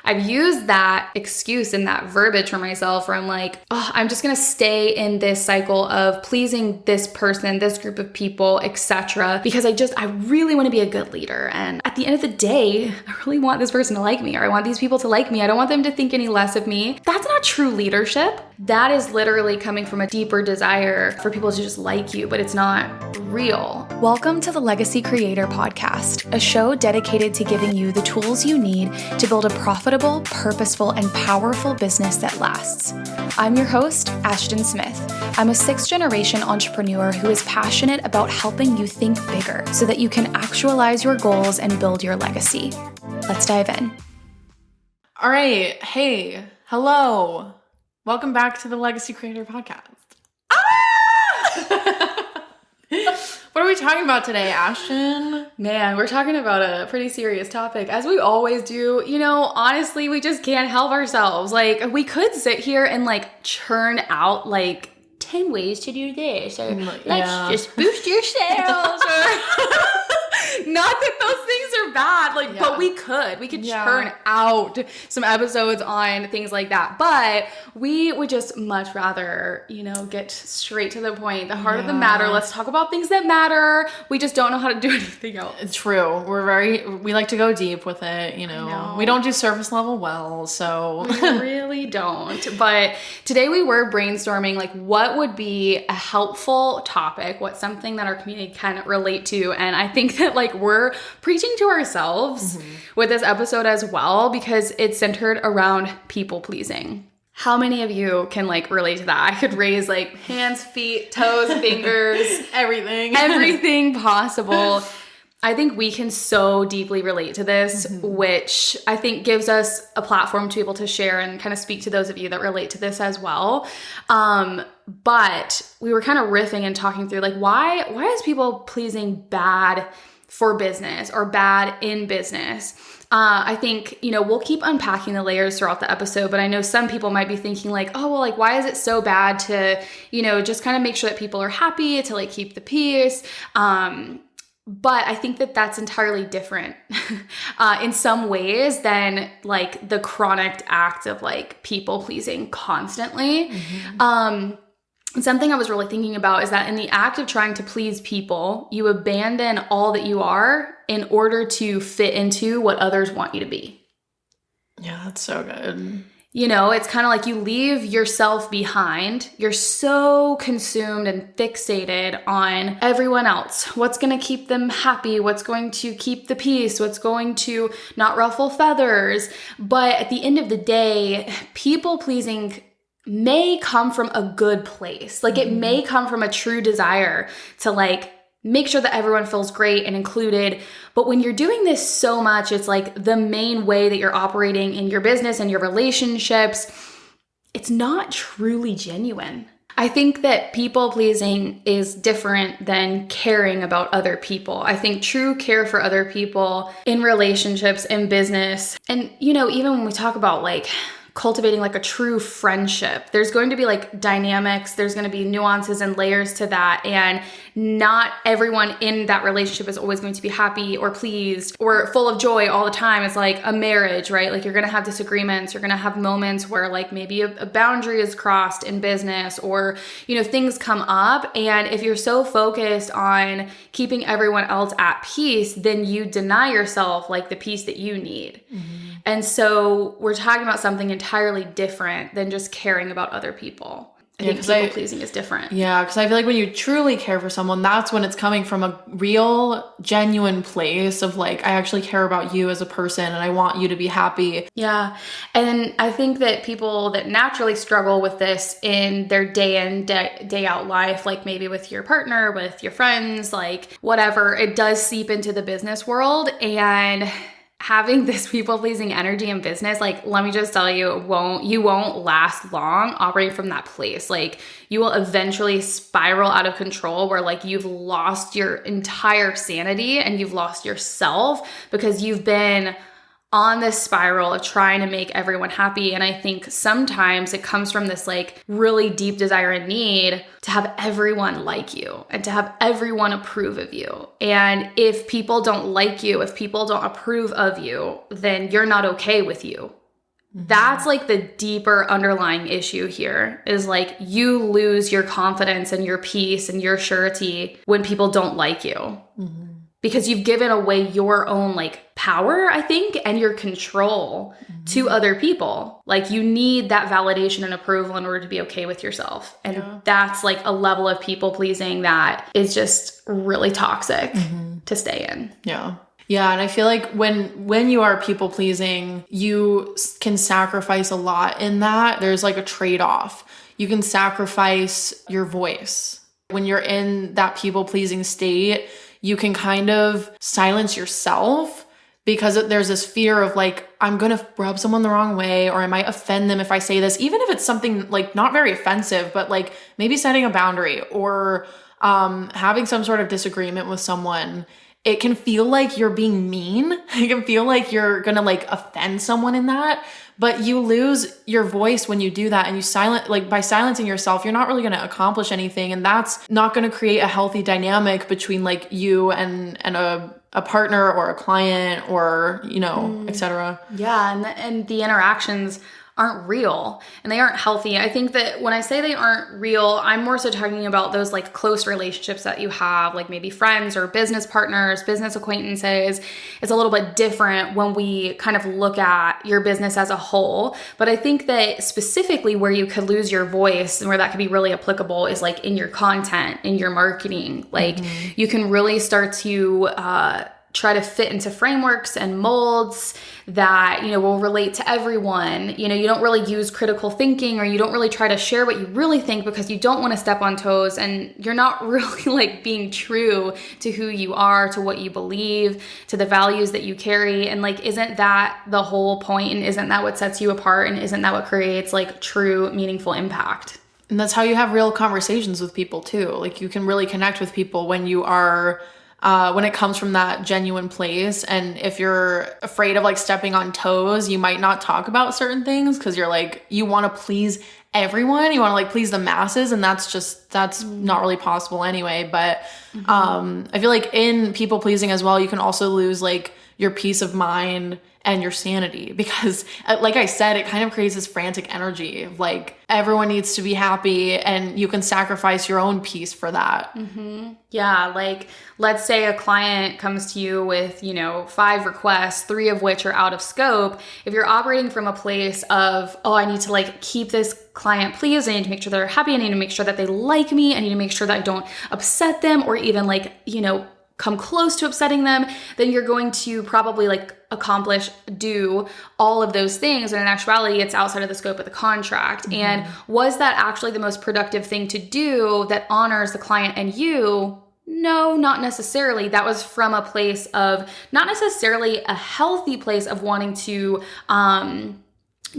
I've used that excuse and that verbiage for myself where I'm like, oh, I'm just going to stay in this cycle of pleasing this person, this group of people, etc. because I really want to be a good leader. And at the end of the day, I really want this person to like me, or I want these people to like me. I don't want them to think any less of me. That's not true leadership. That is literally coming from a deeper desire for people to just like you, but it's not real. Welcome to the Legacy Creator Podcast, a show dedicated to giving you the tools you need to build a profitable, purposeful, and powerful business that lasts. I'm your host, Ashton Smith. I'm a 6th-generation entrepreneur who is passionate about helping you think bigger so that you can actualize your goals and build your legacy. Let's dive in. All right. Hey, hello. Welcome back to the Legacy Creator Podcast. What are we talking about today, Ashton? Man, we're talking about a pretty serious topic, as we always do. You know, honestly, we just can't help ourselves. Like, we could sit here and churn out 10 ways to do this, or let's just boost your sales, or not that those things are bad, but we could churn out some episodes on things like that, but we would just much rather, get straight to the point, the heart of the matter. Let's talk about things that matter. We just don't know how to do anything else. It's true. We like to go deep with it, we don't do surface level well, so we really don't. But today we were brainstorming what would be a helpful topic, what's something that our community can relate to. And I think that we're preaching to ourselves with this episode as well, because it's centered around people pleasing. How many of you can relate to that? I could raise hands, feet, toes, fingers, everything possible. I think we can so deeply relate to this, which I think gives us a platform to be able to share and kind of speak to those of you that relate to this as well. But we were kind of riffing and talking through why is people pleasing bad for business or bad in business? I think, we'll keep unpacking the layers throughout the episode, but I know some people might be thinking why is it so bad to, just kind of make sure that people are happy, to keep the peace. But I think that that's entirely different in some ways than the chronic act of people pleasing constantly. Something I was really thinking about is that in the act of trying to please people, you abandon all that you are in order to fit into what others want you to be. Yeah, that's so good. It's kind of you leave yourself behind. You're so consumed and fixated on everyone else. What's going to keep them happy? What's going to keep the peace? What's going to not ruffle feathers? But at the end of the day, people pleasing may come from a good place. It may come from a true desire to make sure that everyone feels great and included. But when you're doing this so much, it's the main way that you're operating in your business and your relationships, it's not truly genuine. I think that people pleasing is different than caring about other people. I think true care for other people in relationships, in business, and even when we talk about cultivating a true friendship, there's going to be dynamics, there's going to be nuances and layers to that, and not everyone in that relationship is always going to be happy or pleased or full of joy all the time. It's a marriage, right? You're going to have disagreements, you're going to have moments where maybe a boundary is crossed in business, or things come up, and if you're so focused on keeping everyone else at peace, then you deny yourself the peace that you need. And so we're talking about something entirely different than just caring about other people. I think people pleasing is different. Yeah, because I feel when you truly care for someone, that's when it's coming from a real, genuine place of I actually care about you as a person and I want you to be happy. Yeah. And I think that people that naturally struggle with this in their day in, day out life, maybe with your partner, with your friends, whatever, it does seep into the business world. And having this people-pleasing energy in business, let me just tell you, you won't last long operating from that place. You will eventually spiral out of control where you've lost your entire sanity and you've lost yourself because you've been on this spiral of trying to make everyone happy. And I think sometimes it comes from this really deep desire and need to have everyone like you and to have everyone approve of you. And if people don't like you, if people don't approve of you, then you're not okay with you. That's like the deeper underlying issue here is like you lose your confidence and your peace and your surety when people don't like you. Because you've given away your own like power, I think, and your control to other people. Like you need that validation and approval in order to be okay with yourself. And that's like a level of people pleasing that is just really toxic to stay in. Yeah. Yeah, and I feel like when you are people pleasing, you can sacrifice a lot in that. There's like a trade-off. You can sacrifice your voice. When you're in that people pleasing state, you can kind of silence yourself because there's this fear of like, I'm going to rub someone the wrong way, or I might offend them if I say this, even if it's something like not very offensive, but like maybe setting a boundary or having some sort of disagreement with someone. It can feel like you're being mean. It can feel like you're going to like offend someone in that, but you lose your voice when you do that, and by silencing yourself, you're not really going to accomplish anything. And that's not going to create a healthy dynamic between like you and a partner or a client or, et cetera. Yeah. And the interactions aren't real and they aren't healthy. I think that when I say they aren't real, I'm more so talking about those like close relationships that you have, like maybe friends or business partners, business acquaintances. It's a little bit different when we kind of look at your business as a whole. But I think that specifically where you could lose your voice and where that could be really applicable is like in your content, in your marketing. Like you can really start to try to fit into frameworks and molds that, will relate to everyone. You don't really use critical thinking, or you don't really try to share what you really think because you don't want to step on toes, and you're not really like being true to who you are, to what you believe, to the values that you carry. And like, isn't that the whole point? And isn't that what sets you apart? And isn't that what creates like true, meaningful impact? And that's how you have real conversations with people too. Like you can really connect with people when you are when it comes from that genuine place. And if you're afraid of like stepping on toes, you might not talk about certain things because you're like, you want to please everyone. You want to like please the masses. And that's not really possible anyway. But I feel like in people pleasing as well, you can also lose like your peace of mind and your sanity, because like I said, it kind of creates this frantic energy of like everyone needs to be happy, and you can sacrifice your own peace for that. Yeah. Like let's say a client comes to you with, 5 requests, 3 of which are out of scope. If you're operating from a place of, oh, I need to like keep this client pleased, I need to make sure they're happy, I need to make sure that they like me, I need to make sure that I don't upset them or even like, come close to upsetting them, then you're going to probably like do all of those things. And in actuality, it's outside of the scope of the contract. And was that actually the most productive thing to do that honors the client and you? No, not necessarily. That was from a place of not necessarily a healthy place of wanting to,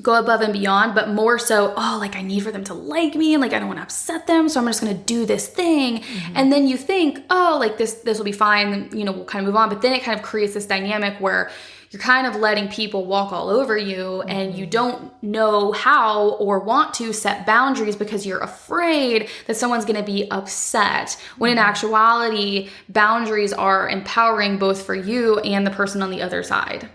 go above and beyond, but more so, like I need for them to like me and like I don't want to upset them, so I'm just going to do this thing. And then you think, like this will be fine, we'll kind of move on. But then it kind of creates this dynamic where you're kind of letting people walk all over you and you don't know how or want to set boundaries because you're afraid that someone's going to be upset. When in actuality, boundaries are empowering both for you and the person on the other side.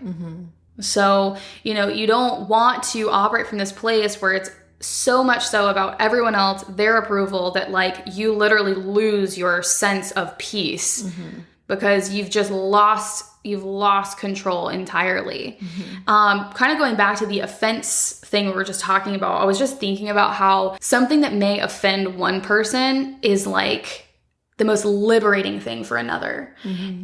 So, you don't want to operate from this place where it's so much so about everyone else, their approval, that like you literally lose your sense of peace because you've lost control entirely. Kind of going back to the offense thing we were just talking about, I was just thinking about how something that may offend one person is like the most liberating thing for another.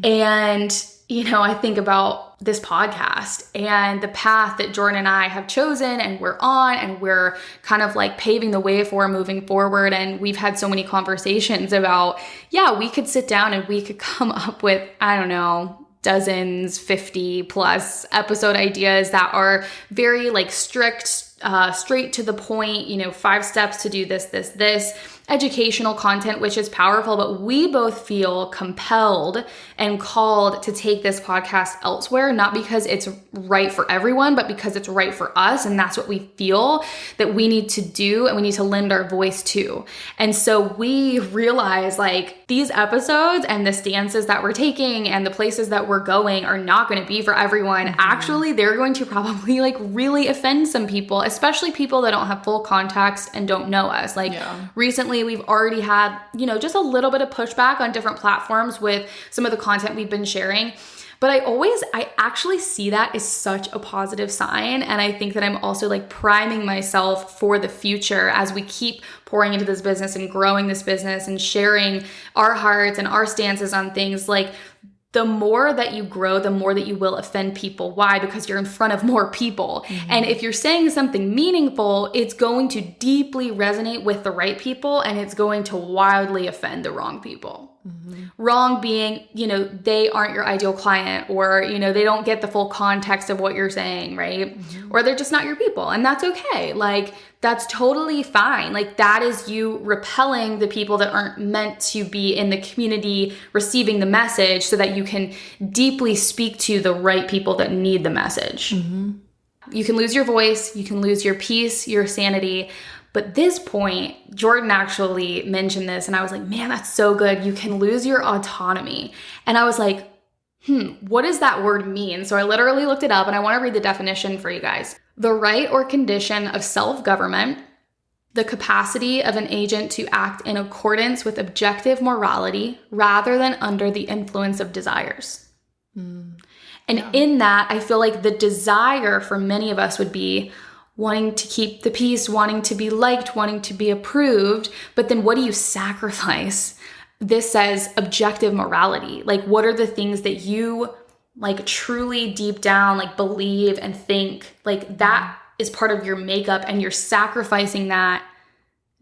And I think about this podcast and the path that Jordan and I have chosen and we're on, and we're kind of like paving the way for moving forward. And we've had so many conversations about, we could sit down and we could come up with, I don't know, dozens, 50 plus episode ideas that are very like strict, straight to the point, 5 steps to do this, educational content, which is powerful, but we both feel compelled and called to take this podcast elsewhere, not because it's right for everyone, but because it's right for us. And that's what we feel that we need to do, and we need to lend our voice to. And so we realize like these episodes and the stances that we're taking and the places that we're going are not going to be for everyone. Mm-hmm. Actually, they're going to probably like really offend some people, especially people that don't have full context and don't know us. Like recently we've already had, just a little bit of pushback on different platforms with some of the content we've been sharing. But I actually see that as such a positive sign. And I think that I'm also like priming myself for the future as we keep pouring into this business and growing this business and sharing our hearts and our stances on things. Like, the more that you grow, the more that you will offend people. Why? Because you're in front of more people. Mm-hmm. And if you're saying something meaningful, it's going to deeply resonate with the right people, and it's going to wildly offend the wrong people. Mm-hmm. Wrong being, they aren't your ideal client, or, they don't get the full context of what you're saying, right? Mm-hmm. Or they're just not your people, and that's okay. Like, that's totally fine. Like, that is you repelling the people that aren't meant to be in the community receiving the message, so that you can deeply speak to the right people that need the message. Mm-hmm. You can lose your voice, you can lose your peace, your sanity. But this point, Jordan actually mentioned this, and I was like, man, that's so good. You can lose your autonomy. And I was like, what does that word mean? So I literally looked it up, and I want to read the definition for you guys. The right or condition of self-government, the capacity of an agent to act in accordance with objective morality rather than under the influence of desires. And in that, I feel like the desire for many of us would be wanting to keep the peace, wanting to be liked, wanting to be approved. But then what do you sacrifice? This says objective morality. Like, what are the things that you like truly deep down like believe and think like that is part of your makeup, and you're sacrificing that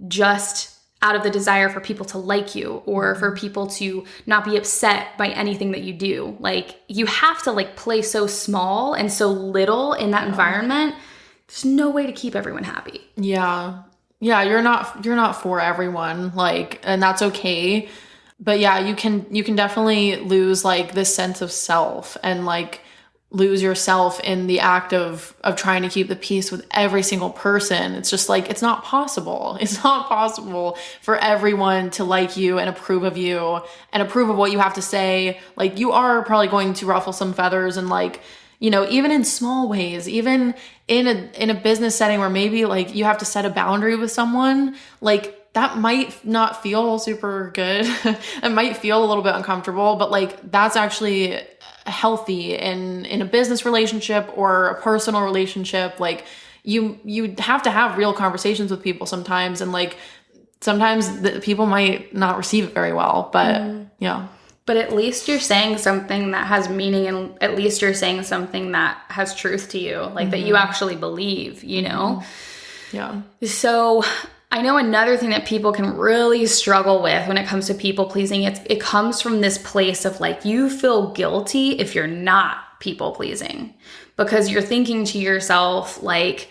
just out of the desire for people to like you, or for people to not be upset by anything that you do. Like, you have to like play so small and so little in that environment. There's no way to keep everyone happy. Yeah, you're not for everyone, like, and that's okay. But yeah, you can definitely lose like this sense of self, and like lose yourself in the act of trying to keep the peace with every single person. It's just like, it's not possible. It's not possible for everyone to like you and approve of you and approve of what you have to say. Like, you are probably going to ruffle some feathers, and like, even in small ways, even in a business setting where maybe like you have to set a boundary with someone, like that might not feel super good. It might feel a little bit uncomfortable, but like that's actually healthy in a business relationship or a personal relationship. Like, you have to have real conversations with people sometimes, and like sometimes the people might not receive it very well, but yeah. But at least you're saying something that has meaning, and at least you're saying something that has truth to you, like that you actually believe, Yeah. So I know another thing that people can really struggle with when it comes to people pleasing, it comes from this place of like, you feel guilty if you're not people pleasing, because you're thinking to yourself like,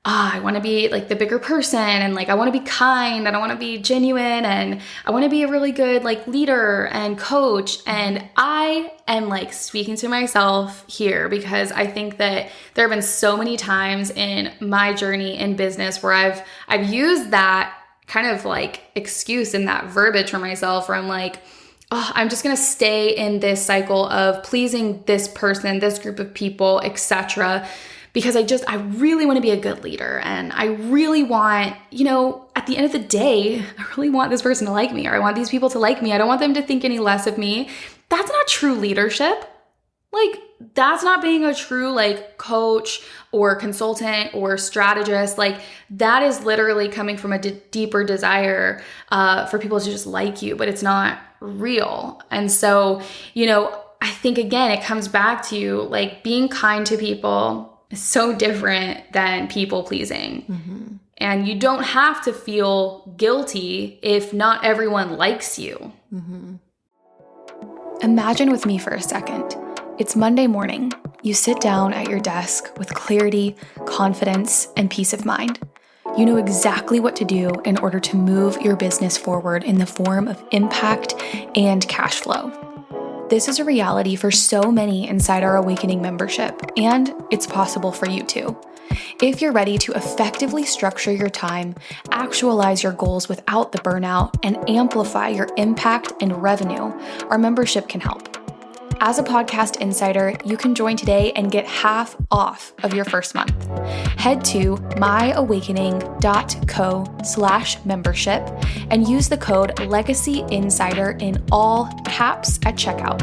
I want to be like the bigger person, and like I want to be kind, and I want to be genuine, and I want to be a really good like leader and coach. And I am like speaking to myself here, because I think that there have been so many times in my journey in business where I've used that kind of like excuse and that verbiage for myself, where I'm like, I'm just going to stay in this cycle of pleasing this person, this group of people, etc., because I really want to be a good leader, and I really want, at the end of the day, I really want this person to like me, or I want these people to like me. I don't want them to think any less of me. That's not true leadership. Like, that's not being a true like coach or consultant or strategist. Like, that is literally coming from a deeper desire for people to just like you, but it's not real. And so, I think again, it comes back to like being kind to people is so different than people pleasing. Mm-hmm. And you don't have to feel guilty if not everyone likes you. Mm-hmm. Imagine with me for a second. It's Monday morning. You sit down at your desk with clarity, confidence, and peace of mind. You know exactly what to do in order to move your business forward in the form of impact and cash flow. This is a reality for so many inside our Awakening membership, and it's possible for you too. If you're ready to effectively structure your time, actualize your goals without the burnout, and amplify your impact and revenue, our membership can help. As a podcast insider, you can join today and get half off of your first month. Head to myawakening.co/membership and use the code LegacyInsider in all caps at checkout.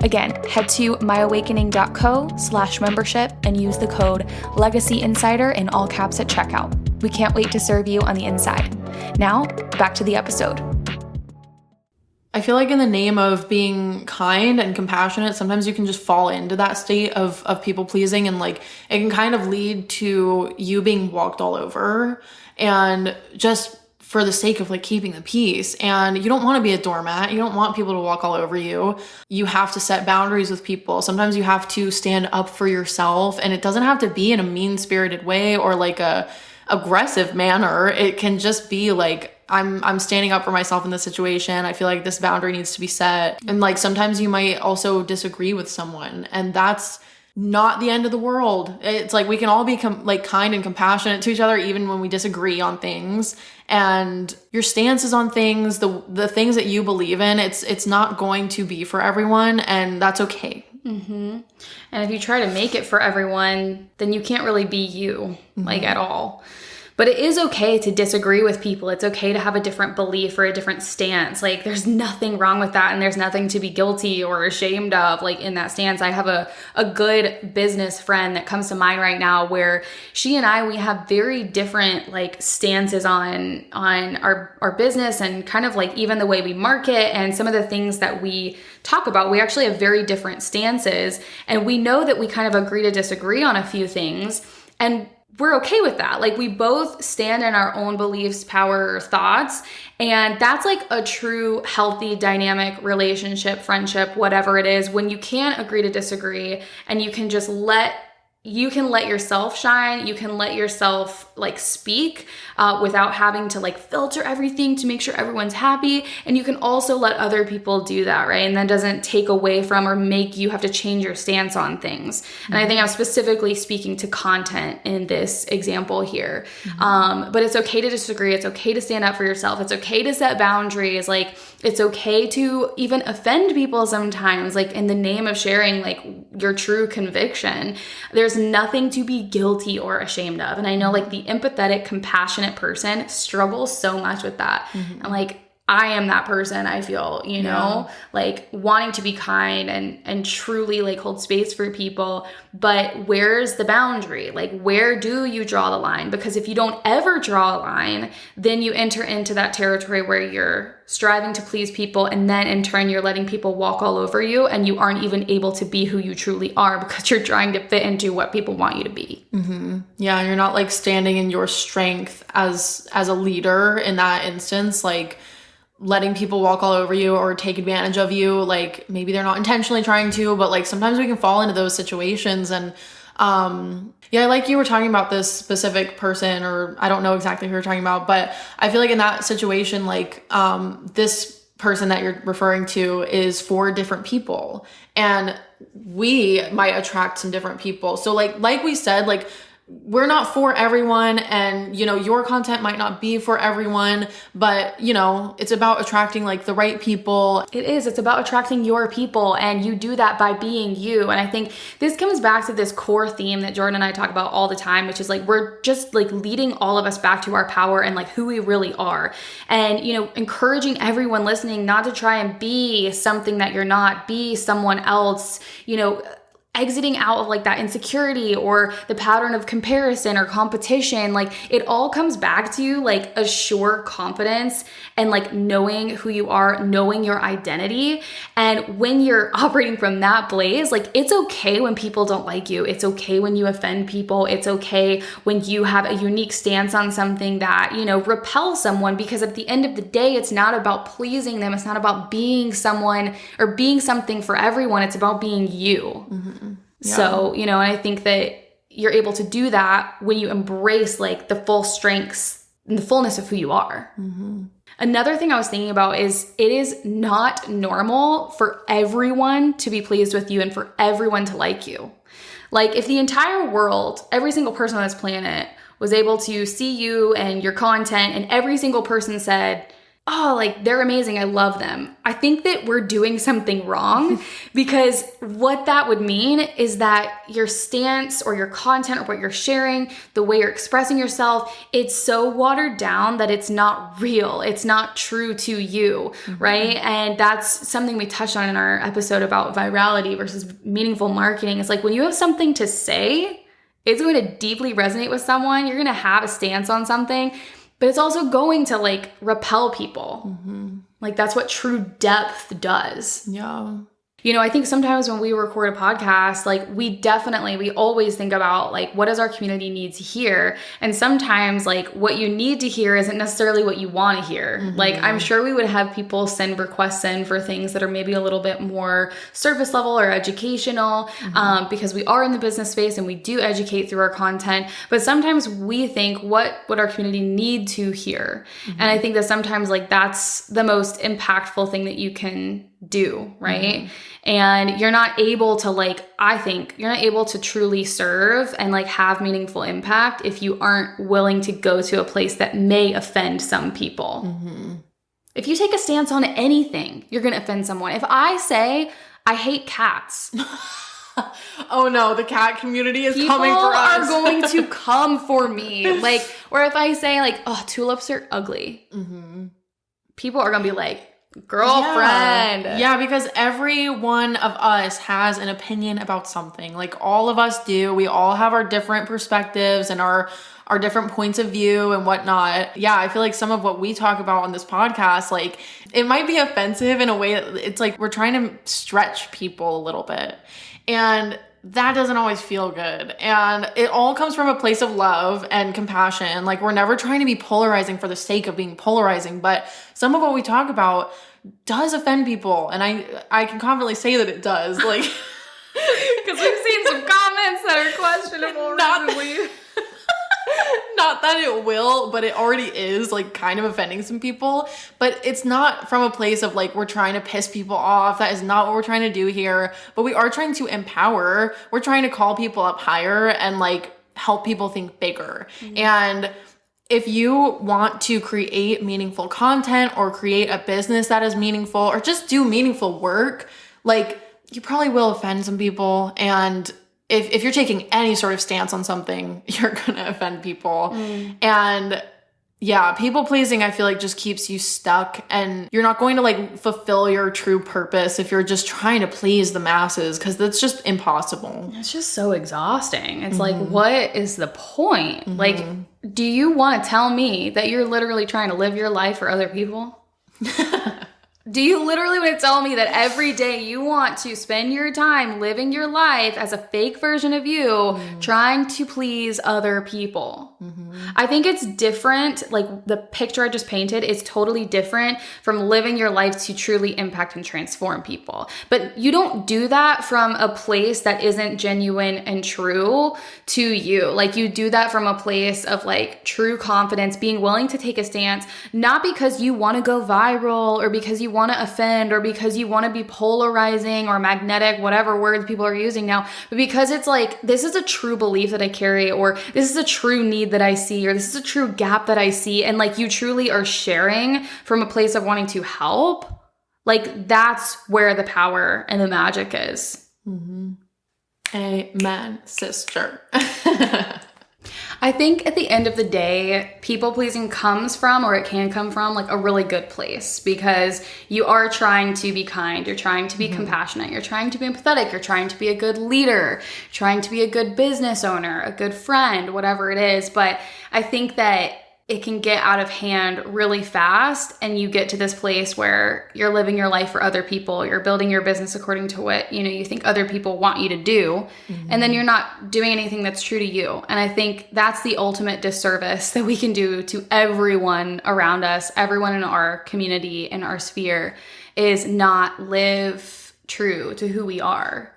Again, head to myawakening.co/membership and use the code LegacyInsider in all caps at checkout. We can't wait to serve you on the inside. Now, back to the episode. I feel like in the name of being kind and compassionate, sometimes you can just fall into that state of people pleasing, and like it can kind of lead to you being walked all over, and just for the sake of like keeping the peace. And you don't want to be a doormat. You don't want people to walk all over you. You have to set boundaries with people. Sometimes you have to stand up for yourself, and it doesn't have to be in a mean-spirited way or like a aggressive manner. It can just be like, I'm standing up for myself in this situation. I feel like this boundary needs to be set. And like sometimes you might also disagree with someone, and that's not the end of the world. It's like we can all be like kind and compassionate to each other even when we disagree on things. And your stances on things, the things that you believe in, it's not going to be for everyone, and that's okay. Mm-hmm. And if you try to make it for everyone, then you can't really be you, like at all. But it is okay to disagree with people. It's okay to have a different belief or a different stance. Like there's nothing wrong with that, and there's nothing to be guilty or ashamed of like in that stance. I have a good business friend that comes to mind right now where she and we have very different like stances on our business, and kind of like even the way we market and some of the things that we talk about. We actually have very different stances, and we know that we kind of agree to disagree on a few things, and we're okay with that. Like we both stand in our own beliefs, power, thoughts. And that's like a true healthy dynamic relationship, friendship, whatever it is, when you can agree to disagree, and you can just let yourself shine. You can let yourself like speak without having to like filter everything to make sure everyone's happy. And you can also let other people do that, right? And that doesn't take away from or make you have to change your stance on things. And I think I'm specifically speaking to content in this example here. But it's okay to disagree. It's okay to stand up for yourself. It's okay to set boundaries. Like it's okay to even offend people sometimes, like in the name of sharing like your true conviction. There's nothing to be guilty or ashamed of. And I know like the empathetic, compassionate person struggles so much with that. And like, I am that person, I feel, you know, like wanting to be kind and truly like hold space for people. But where's the boundary? Like, where do you draw the line? Because if you don't ever draw a line, then you enter into that territory where you're striving to please people. And then in turn, you're letting people walk all over you, and you aren't even able to be who you truly are because you're trying to fit into what people want you to be. Yeah. And you're not like standing in your strength as a leader in that instance, like letting people walk all over you or take advantage of you. Like maybe they're not intentionally trying to, but like sometimes we can fall into those situations. And yeah, like you were talking about this specific person, or I don't know exactly who you're talking about, but I feel like in that situation, like this person that you're referring to is for different people, and we might attract some different people. So like we said, like we're not for everyone, and you know, your content might not be for everyone, but you know, it's about attracting like the right people. It's about attracting your people, and you do that by being you. And I think this comes back to this core theme that Jordan and I talk about all the time, which is like we're just like leading all of us back to our power and like who we really are. And you know, encouraging everyone listening not to try and be something that you're not, be someone else, you know, exiting out of like that insecurity or the pattern of comparison or competition. Like it all comes back to like a sure confidence and like knowing who you are, knowing your identity. And when you're operating from that place, like it's okay when people don't like you. It's okay when you offend people. It's okay when you have a unique stance on something that, you know, repels someone, because at the end of the day, it's not about pleasing them. It's not about being someone or being something for everyone. It's about being you. Mm-hmm. Yeah. So, and I think that you're able to do that when you embrace like the full strengths and the fullness of who you are. Another thing I was thinking about is it is not normal for everyone to be pleased with you and for everyone to like you. Like if the entire world, every single person on this planet was able to see you and your content and every single person said, oh, like they're amazing, I love them, I think that we're doing something wrong because what that would mean is that your stance or your content or what you're sharing, the way you're expressing yourself, it's so watered down that it's not real. It's not true to you, right? And that's something we touched on in our episode about virality versus meaningful marketing. It's like when you have something to say, it's going to deeply resonate with someone. You're going to have a stance on something, but it's also going to like repel people. Like that's what true depth does. Yeah. I think sometimes when we record a podcast, like we always think about like, what does our community need to hear? And sometimes like what you need to hear isn't necessarily what you want to hear. Like I'm sure we would have people send requests in for things that are maybe a little bit more surface level or educational, because we are in the business space and we do educate through our content. But sometimes we think, what would our community need to hear? And I think that sometimes like that's the most impactful thing that you can do, right? And you're not able to I think you're not able to truly serve and like have meaningful impact if you aren't willing to go to a place that may offend some people. If you take a stance on anything, you're going to offend someone. If I say I hate cats, oh no, the cat community is people coming for us. are going to come for me. Or if I say oh, tulips are ugly, people are going to be like, girlfriend. Yeah, because every one of us has an opinion about something. Like all of us do. We all have our different perspectives and our different points of view and whatnot. Yeah, I feel like some of what we talk about on this podcast, like it might be offensive in a way that it's like we're trying to stretch people a little bit. And that doesn't always feel good. And it all comes from a place of love and compassion. Like we're never trying to be polarizing for the sake of being polarizing, but some of what we talk about does offend people. And I can confidently say that it does. Like, because we've seen some comments that are questionable recently. Not that it will, but it already is like kind of offending some people. But it's not from a place of like we're trying to piss people off. That is not what we're trying to do here. But we are trying to empower. We're trying to call people up higher and like help people think bigger. And if you want to create meaningful content or create a business that is meaningful or just do meaningful work, like you probably will offend some people. And if you're taking any sort of stance on something, you're going to offend people. And yeah, people pleasing, I feel like just keeps you stuck and you're not going to like fulfill your true purpose if you're just trying to please the masses, because that's just impossible. It's just so exhausting. It's like, what is the point? Like, do you want to tell me that you're literally trying to live your life for other people? Do you literally want to tell me that every day you want to spend your time living your life as a fake version of you, trying to please other people? I think it's different. Like the picture I just painted is totally different from living your life to truly impact and transform people. But you don't do that from a place that isn't genuine and true to you. Like you do that from a place of like true confidence, being willing to take a stance, not because you want to go viral or because you want to offend or because you want to be polarizing or magnetic, whatever words people are using now, but because it's like, this is a true belief that I carry, or this is a true need that I see, or this is a true gap that I see. And like you truly are sharing from a place of wanting to help. Like that's where the power and the magic is. Amen, sister. I think at the end of the day, people pleasing comes from, or it can come from, like a really good place, because you are trying to be kind, you're trying to be compassionate, you're trying to be empathetic, you're trying to be a good leader, trying to be a good business owner, a good friend, whatever it is. But I think that it can get out of hand really fast, and you get to this place where you're living your life for other people, you're building your business according to what you think other people want you to do, and then you're not doing anything that's true to you. And I think that's the ultimate disservice that we can do to everyone around us, everyone in our community, in our sphere, is not live true to who we are.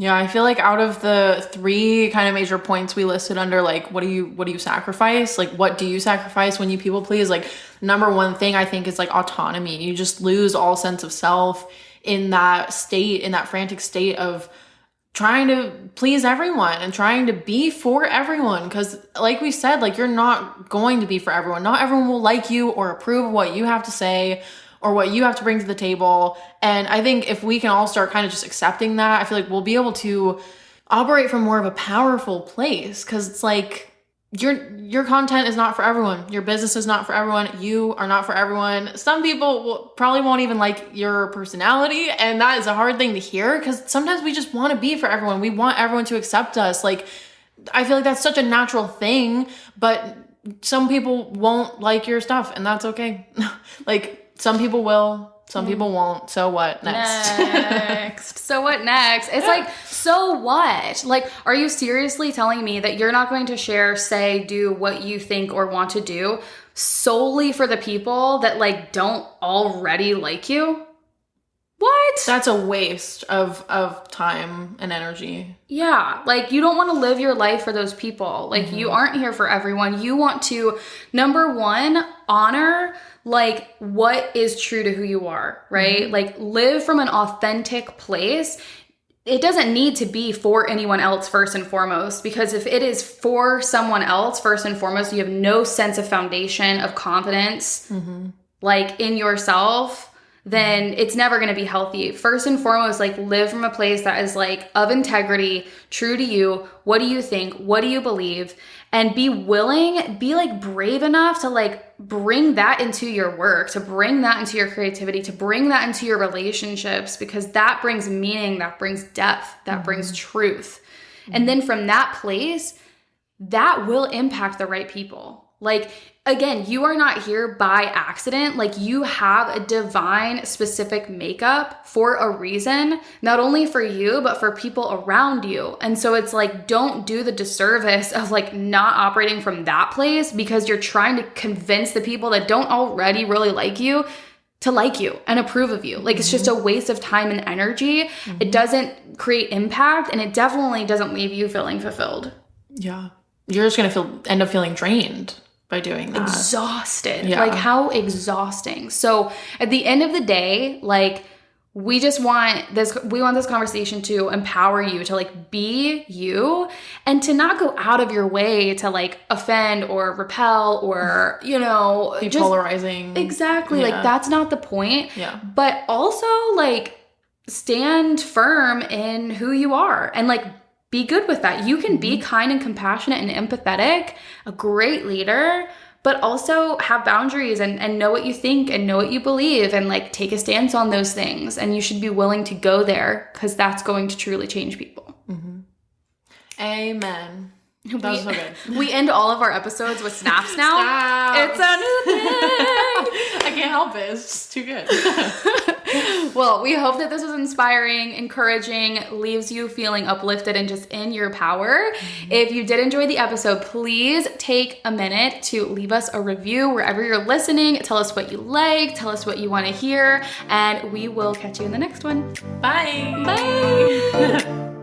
Yeah, I feel like out of the 3 kind of major points we listed under like what do you sacrifice? Like what do you sacrifice when you people please? Like number one thing I think is like autonomy. You just lose all sense of self in that state, in that frantic state of trying to please everyone and trying to be for everyone. Because like we said, like you're not going to be for everyone. Not everyone will like you or approve of what you have to say or what you have to bring to the table. And I think if we can all start kind of just accepting that, I feel like we'll be able to operate from more of a powerful place. Because it's like your content is not for everyone. Your business is not for everyone. You are not for everyone. Some people probably won't even like your personality. And that is a hard thing to hear because sometimes we just want to be for everyone. We want everyone to accept us. Like, I feel like that's such a natural thing, but some people won't like your stuff and that's okay. Like, some people will, some people won't. So what next? So what next? It's like, so what? Like, are you seriously telling me that you're not going to share, say, do what you think or want to do solely for the people that like don't already like you? What? That's a waste of time and energy. Yeah, like you don't want to live your life for those people. Like you aren't here for everyone. You want to, number one, honor like what is true to who you are, right? Like live from an authentic place. It doesn't need to be for anyone else first and foremost, because if it is for someone else first and foremost, you have no sense of foundation of confidence like in yourself, then it's never going to be healthy. First and foremost, like live from a place that is like of integrity, true to you. What do you think? What do you believe? And be willing, be like brave enough to like bring that into your work, to bring that into your creativity, to bring that into your relationships, because that brings meaning, that brings depth, that brings truth. And then from that place, that will impact the right people. Like, again, you are not here by accident. Like, you have a divine specific makeup for a reason, not only for you, but for people around you. And so it's like, don't do the disservice of like not operating from that place because you're trying to convince the people that don't already really like you to like you and approve of you. Like, it's just a waste of time and energy. It doesn't create impact, and it definitely doesn't leave you feeling fulfilled. Yeah. You're just going to end up feeling drained by doing that. Exhausted. Yeah. Like, how exhausting. So at the end of the day, like, we want this conversation to empower you to like be you and to not go out of your way to like offend or repel or, you know, be polarizing. Exactly. Yeah. Like, that's not the point. Yeah. But also like stand firm in who you are and like be good with that. You can be kind and compassionate and empathetic, a great leader, but also have boundaries and know what you think and know what you believe and like take a stance on those things. And you should be willing to go there because that's going to truly change people. Amen. That was so good. We end all of our episodes with snaps now. Snaps. It's a new thing. I can't help it. It's just too good. Well, we hope that this was inspiring, encouraging, leaves you feeling uplifted and just in your power. If you did enjoy the episode, please take a minute to leave us a review wherever you're listening. Tell us what you like, tell us what you want to hear, and we will catch you in the next one. Bye. Bye.